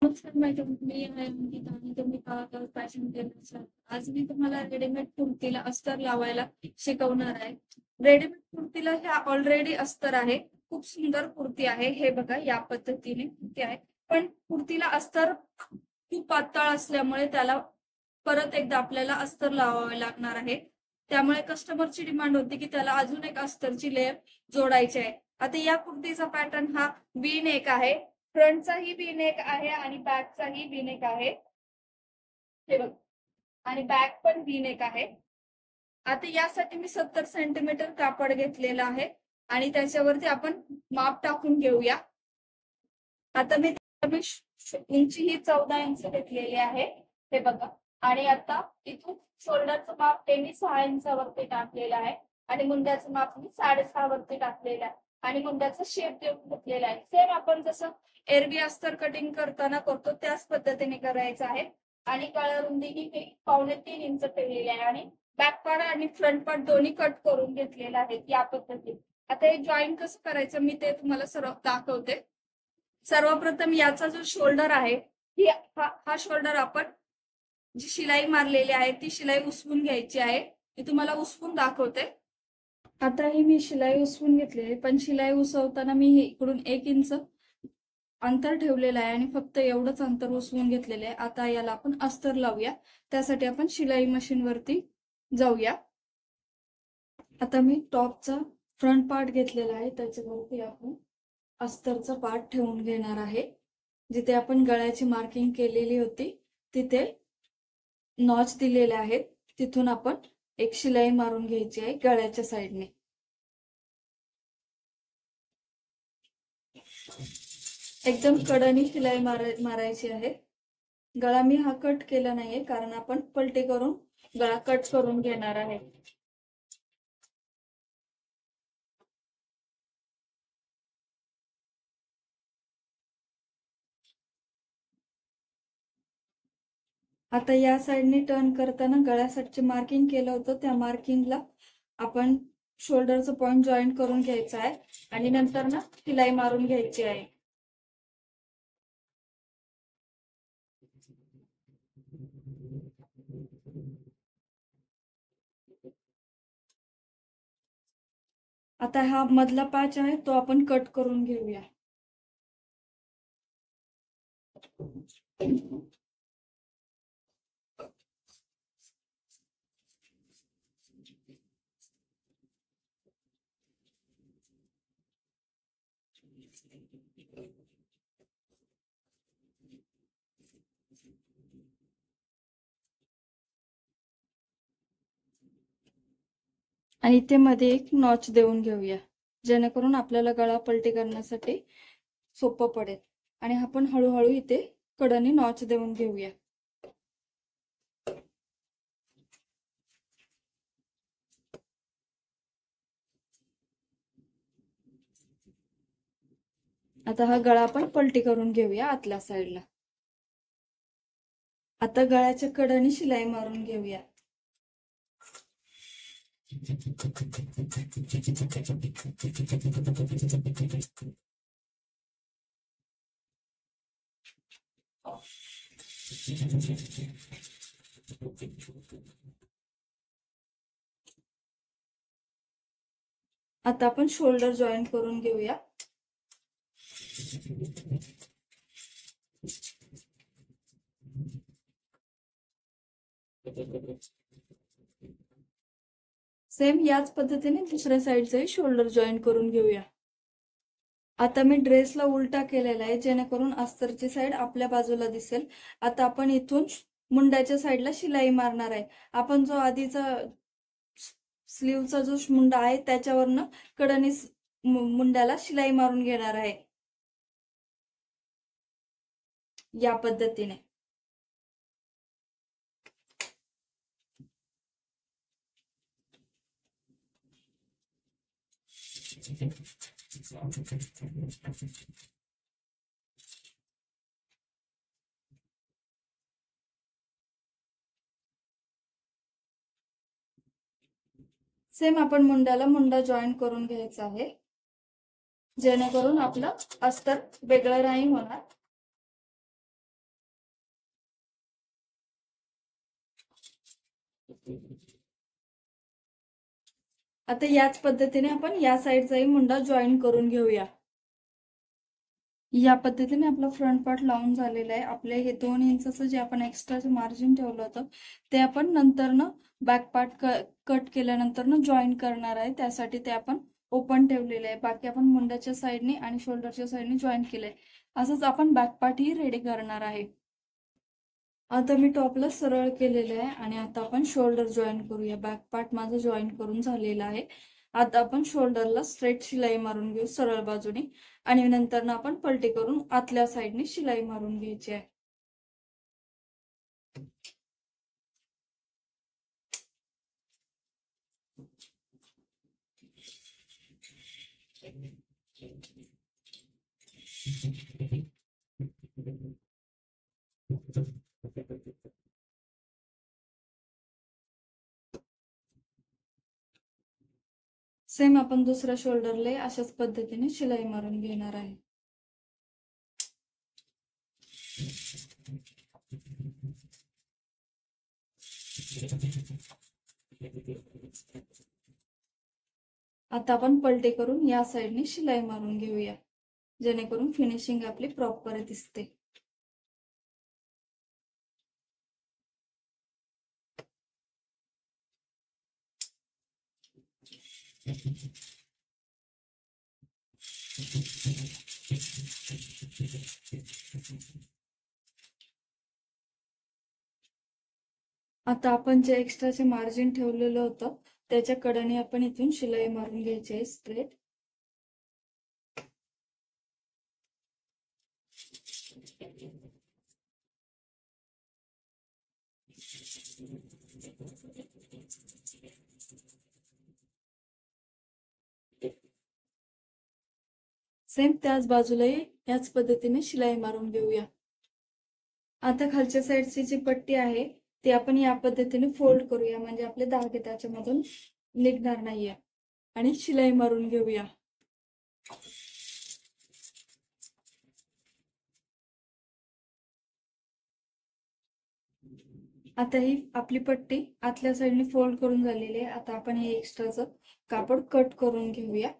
नमस्कार मॅडम, मी आहे अंकिता आणि तुम्ही पाहत आहात फॅशन टेलर. आज मी तुम्हाला रेडीमेड कुर्तीला अस्तर लावायला शिकवणार आहे. रेडीमेड कुर्तीला ह्या ऑलरेडी अस्तर आहे. खूप सुंदर कुर्ती आहे. हे बघा, या पद्धतीने कुर्ती आहे. पण कुर्तीला अस्तर खूप पातळ असल्यामुळे त्याला परत एकदा आपल्याला अस्तर लावावे लागणार आहे. त्यामुळे कस्टमरची डिमांड होती की त्याला अजून एक अस्तरची लेअर जोडायची आहे. आता या कुर्तीचा पॅटर्न हा वी नेक आहे. फ्रंटचाही वी नेक आहे आणि बॅकचाही वी नेक आहे. हे बघ, आणि बॅक पण वी नेक आहे. आता यासाठी मी 70 सेंटीमीटर कापड घेतलेलं आहे आणि त्याच्यावरती आपण माप टाकून घेऊया. आता मी उंची ही 14 इंच घेतलेली आहे. हे बघा, आणि आता इथून शोल्डरचं माप मी 6 इंचावरती टाकलेलं आहे आणि मुंड्याचं माप मी 6.5 वरती टाकलेलं आहे आणि मुंड्याचा शेप देऊन घेतलेला आहे. सेम आपण जसं एरवी अस्तर कटिंग करताना करतो त्याच पद्धतीने करायचं आहे. आणि गळा रुंदी ही मी 2.25 इंच ठेवलेली आहे आणि बॅक पार्ट आणि फ्रंट पार्ट दोन्ही कट करून घेतलेला आहे या पद्धतीने. आता हे जॉईन कसं करायचं मी ते तुम्हाला सर्व दाखवते. सर्वप्रथम याचा जो शोल्डर आहे हा शोल्डर आपण जी शिलाई मारलेली आहे ती शिलाई उसवून घ्यायची आहे. मी तुम्हाला उसवून दाखवते. आता ही मी शिलाई उसवून घेतलेली, पण शिलाई उसवताना मी इकडून 1 इंच अंतर ठेवलेलं आहे आणि फक्त एवढंच अंतर उसवून घेतलेलं आहे. आता याला आपण अस्तर लावूया. त्यासाठी आपण शिलाई मशीन वरती जाऊया. आता मी टॉपचा फ्रंट पार्ट घेतलेला आहे, त्याच्यावरती आपण अस्तरचा पार्ट ठेवून घेणार आहे. जिथे आपण गळ्याची मार्किंग केलेली होती तिथे नॉच दिलेले आहेत, तिथून आपण एक शिलाई मारून घ्यायची आहे गळ्याच्या साईडने. एकदम कडानी शिलाई मारायची आहे. गळा मी हा कट केला नाहीये कारण आपण पलटी करून गळा कट करून घेणार आहे. आता या साईडने टर्न करताना गळ्यासाठी मार्किंग केलं होतं त्या मार्किंगला आपण शोल्डरचं पॉइंट जॉईंट करून घ्यायचा आहे आणि नंतर ना शिलाई मारून घ्यायची आहे. आता हा मधला पॅच आहे तो आपण कट करून घेऊया. आणि इथे मध्ये एक नॉच देऊन घेऊया जेणेकरून आपल्याला गळा पलटी करण्यासाठी सोपं पडेल. आणि आपण हळूहळू इथे कडाने नॉच देऊन घेऊया. आता हा गळा आपण पलटी करून घेऊया आतल्या साईडला. आता गळ्याच्या कडाने शिलाई मारून घेऊया. आता आपण शोल्डर जॉईंट करून घेऊया. सेम याच पद्धतीने दुसऱ्या साईडचे शोल्डर जॉईंट करून घेऊया. आता मी ड्रेसला उलटा केलेला आहे जेणेकरून अस्तरची साईड आपल्या बाजूला दिसेल. आता आपण इथून मुंड्याच्या साईडला शिलाई मारणार आहे. आपण जो आधीचा स्लीवचा जो मुंडा आहे त्याच्यावरनं कडाने मुंड्याला शिलाई मारून घेणार आहे या पद्धतीने. सेम आपण मुंडा जॉईन करून घ्यायचा आहे जेणेकरून आपलं अस्तर वेगळं नाही होणार. आता याच पद्धतीने आपण या साईडचाही मुंडा जॉईन करून घेऊया। या पद्धतीने आपला फ्रंट पार्ट लावून झालेला आहे। आपले हे 2 इंचचं जे आपण एक्स्ट्राचं मार्जिन ठेवलं होतं ते आपण नंतरनं बॅक पार्ट कट केल्यानंतर जॉईन करणार आहे, त्यासाठी ते आपण ओपन ठेवलेलं आहे। बाकी आपण मुंड्याच्या साईडने आणि शोल्डरच्या साईडने जॉईन केलंय। असंच आपण बॅक पार्टही रेडी करणार आहे। आता मी टॉपला सरळ केलेलं आहे आणि आता आपण शोल्डर जॉईन करूया। बॅक पार्ट माझं जॉईन करून झालेला आहे। आता आपण शोल्डरला स्ट्रेट शिलाई मारून घेऊ सरळ बाजूने आणि नंतर आपण पलटी करून आतल्या साईडने शिलाई मारून घ्यायची आहे। सेम आपण दुसऱ्या शोल्डरला अशाच पद्धतीने शिलाई मारून घेणार आहे। आता आपण पलटी करून या साईडने शिलाई मारून घेऊया, जेणेकरून फिनिशिंग आपली प्रॉपर दिसते। आता आपण जे एक्स्ट्राचे मार्जिन ठेवलेलं होतं त्याच्या कडेने आपण इथून शिलाई मारून घ्यायची आहे स्ट्रेट। सेम त्याच बाजूलाही याच पद्धतीने शिलाई मारून घेऊया। आता खालच्या साईडची जी पट्टी आहे ती आपण या पद्धतीने फोल्ड करूया, म्हणजे आपले धागे त्याच्यामधून निघणार नाहीये, आणि शिलाई मारून घेऊया। आता ही आपली पट्टी आतल्या साईडने फोल्ड करून झालेली आहे। आता आपण हे एक्स्ट्राचं कापड कट करून घेऊया।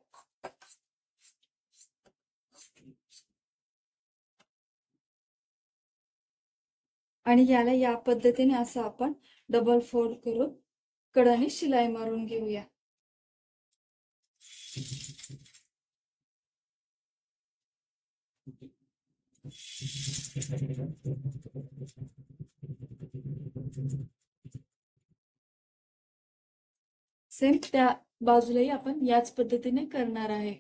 आणि याला या पद्धतीने असं आपण डबल फोल्ड करून कडाने शिलाई मारून घेऊया। सेम त्या बाजूलाही आपण याच पद्धतीने करणार आहे।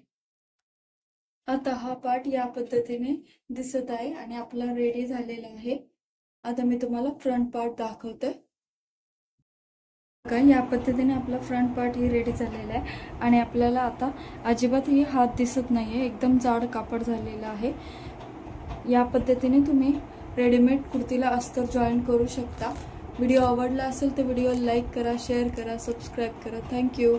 आता हा पार्ट या पद्धतीने दिसत आहे आणि आपला रेडी झालेला आहे। आता मी तुम्हाला फ्रंट पार्ट दाखवते। या पद्धतीने आपला फ्रंट पार्ट ही रेडी झालेला आहे आणि आपल्याला आता अजिबात ही हात दिसत नाहीये, एकदम जाड कापड झालेला आहे। या पद्धतीने तुम्ही रेडीमेड कुर्तीला अस्तर जॉईन करू शकता। व्हिडिओ आवडला असेल तर व्हिडिओ लाईक करा, शेअर करा, सबस्क्राईब करा। थँक्यू।